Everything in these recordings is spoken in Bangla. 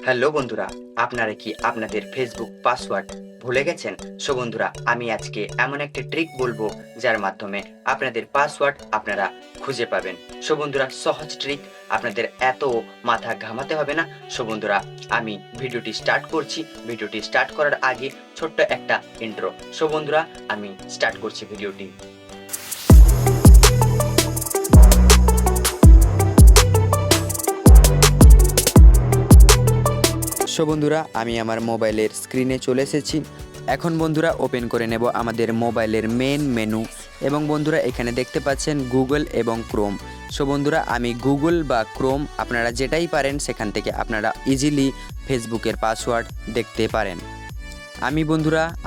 হ্যালো বন্ধুরা, আপনারা কি আপনাদের ফেসবুক পাসওয়ার্ড ভুলে গেছেন? সো বন্ধুরা, আমি আজকে এমন একটা ট্রিক বলবো যার মাধ্যমে আপনাদের পাসওয়ার্ড আপনারা খুঁজে পাবেন। সো বন্ধুরা, সহজ ট্রিক, আপনাদের এত মাথা ঘামাতে হবে না। সো বন্ধুরা, আমি ভিডিওটি স্টার্ট করছি। ভিডিওটি স্টার্ট করার আগে ছোট্ট একটা ইন্ট্রো। সো বন্ধুরা, আমি স্টার্ট করছি ভিডিওটি। সো বন্ধুরা, আমি আমার মোবাইলের স্ক্রিনে চলে এসেছি। এখন বন্ধুরা ওপেন করে নেব আমাদের মোবাইলের মেন মেনু এবং বন্ধুরা এখানে দেখতে পাচ্ছেন গুগল এবং ক্রোম। সো বন্ধুরা, আমি গুগল বা ক্রোম আপনারা যেটাই পারেন সেখান থেকে আপনারা ইজিলি ফেসবুকের পাসওয়ার্ড দেখতে পারেন।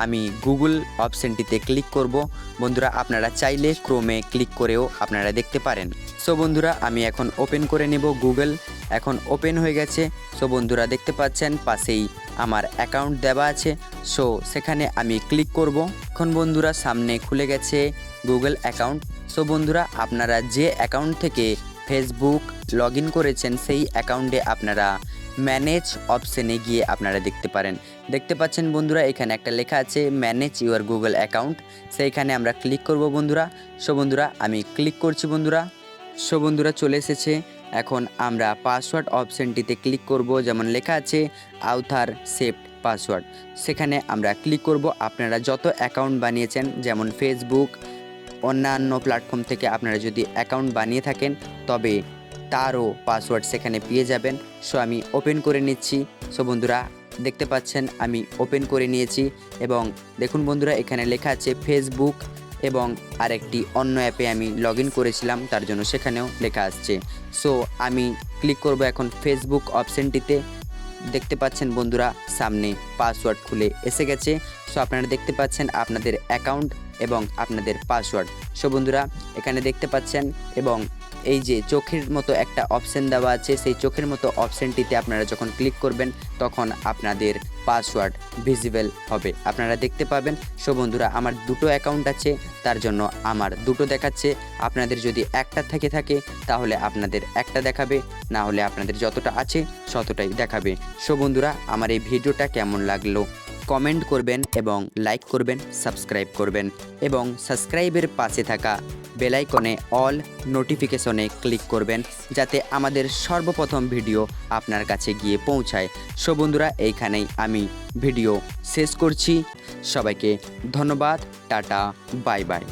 আমি গুগল অপশনটিতে ক্লিক করব। বন্ধুরা আপনারা চাইলে ক্রোমে ক্লিক করেও আপনারা দেখতে পারেন। সো বন্ধুরা, আমি এখন ওপেন করে নেব গুগল। এখন ওপেন হয়ে গেছে। সো বন্ধুরা দেখতে পাচ্ছেন পাশেই আমার অ্যাকাউন্ট দেওয়া আছে। সো সেখানে আমি ক্লিক করব। এখন বন্ধুরা সামনে খুলে গেছে গুগল অ্যাকাউন্ট। সো বন্ধুরা, আপনারা যে অ্যাকাউন্ট থেকে ফেসবুক লগ ইন করেছেন সেই অ্যাকাউন্টে আপনারা ম্যানেজ অপশনে গিয়ে আপনারা দেখতে পাচ্ছেন বন্ধুরা এখানে একটা লেখা আছে ম্যানেজ ইউর গুগল অ্যাকাউন্ট। সেইখানে আমরা ক্লিক করব বন্ধুরা। সো বন্ধুরা আমি ক্লিক করছি বন্ধুরা। সো বন্ধুরা চলে এসেছে। এখন আমরা পাসওয়ার্ড অপশনটিতে ক্লিক করব, যেমন লেখা আছে আউথার সেভড পাসওয়ার্ড। সেখানে আমরা ক্লিক করব। আপনারা যত অ্যাকাউন্ট বানিয়েছেন, যেমন ফেসবুক, অন্যান্য প্ল্যাটফর্ম থেকে আপনারা যদি অ্যাকাউন্ট বানিয়ে থাকেন তবে তারও পাসওয়ার্ড সেখানে পেয়ে যাবেন। সো আমি ওপেন করে নিচ্ছি। সো বন্ধুরা দেখতে পাচ্ছেন আমি ওপেন করে নিয়েছি এবং দেখুন বন্ধুরা এখানে লেখা আছে ফেসবুক এবং আরেকটি অন্য অ্যাপে আমি লগ ইন করেছিলাম, তার জন্য সেখানেও লেখা আসছে। সো আমি ক্লিক করব এখন ফেসবুক অপশনটিতে। দেখতে পাচ্ছেন বন্ধুরা সামনে পাসওয়ার্ড খুলে এসে গেছে। সো আপনারা দেখতে পাচ্ছেন আপনাদের অ্যাকাউন্ট এবং আপনাদের পাসওয়ার্ড। সো বন্ধুরা এখানে দেখতে পাচ্ছেন এবং এই যে চোখের মতো একটা অপশন দেওয়া আছে, সেই চোখের মতো অপশনটিতে আপনারা যখন ক্লিক করবেন তখন আপনাদের পাসওয়ার্ড ভিজিবল হবে, আপনারা দেখতে পাবেন। সো বন্ধুরা আমার দুটো অ্যাকাউন্ট আছে, তার জন্য আমার দুটো দেখাচ্ছে। আপনাদের যদি একটা থেকে থাকে তাহলে আপনাদের একটা দেখাবে, না হলে আপনাদের যতটা আছে ততটাই দেখাবে। সো বন্ধুরা আমার এই ভিডিওটা কেমন লাগলো কমেন্ট করবেন এবং লাইক করবেন, সাবস্ক্রাইব করবেন এবং সাবস্ক্রাইবের পাশে থাকা বেল আইকনে অল নোটিফিকেশনে ক্লিক করবেন, যাতে আমাদের সর্বপ্রথম ভিডিও আপনার কাছে গিয়ে পৌঁছায়। সো বন্ধুরা এইখানেই আমি ভিডিও শেষ করছি। সবাইকে ধন্যবাদ। Tata, bye bye.